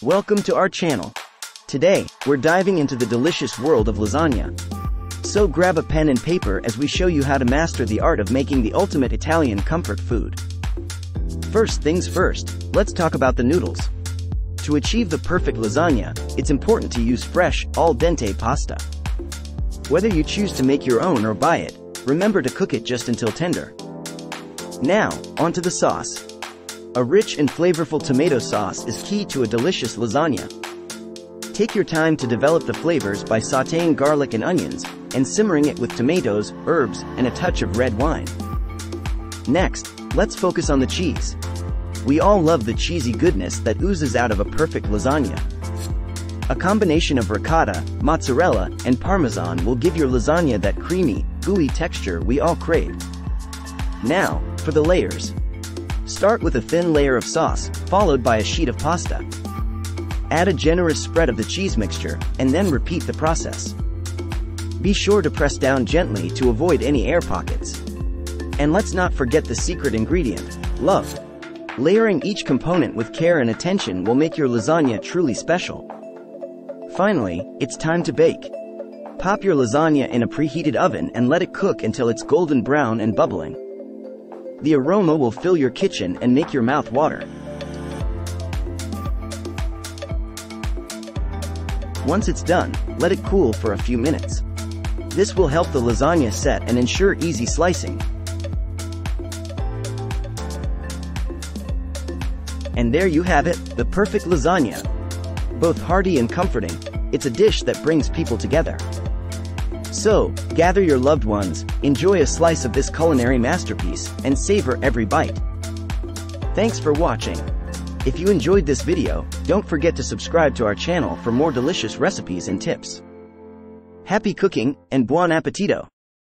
Welcome to our channel. Today, we're diving into the delicious world of lasagna. So grab a pen and paper as we show you how to master the art of making the ultimate Italian comfort food. First things first, let's talk about the noodles. To achieve the perfect lasagna, it's important to use fresh, al dente pasta. Whether you choose to make your own or buy it, remember to cook it just until tender. Now, onto the sauce. A rich and flavorful tomato sauce is key to a delicious lasagna. Take your time to develop the flavors by sautéing garlic and onions, and simmering it with tomatoes, herbs, and a touch of red wine. Next, let's focus on the cheese. We all love the cheesy goodness that oozes out of a perfect lasagna. A combination of ricotta, mozzarella, and parmesan will give your lasagna that creamy, gooey texture we all crave. Now, for the layers. Start with a thin layer of sauce, followed by a sheet of pasta. Add a generous spread of the cheese mixture, and then repeat the process. Be sure to press down gently to avoid any air pockets. And let's not forget the secret ingredient, love. Layering each component with care and attention will make your lasagna truly special. Finally, it's time to bake. Pop your lasagna in a preheated oven and let it cook until it's golden brown and bubbling. The aroma will fill your kitchen and make your mouth water. Once it's done, let it cool for a few minutes. This will help the lasagna set and ensure easy slicing. And there you have it, the perfect lasagna. Both hearty and comforting, it's a dish that brings people together. So, gather your loved ones, enjoy a slice of this culinary masterpiece, and savor every bite. Thanks for watching. If you enjoyed this video, don't forget to subscribe to our channel for more delicious recipes and tips. Happy cooking, and buon appetito!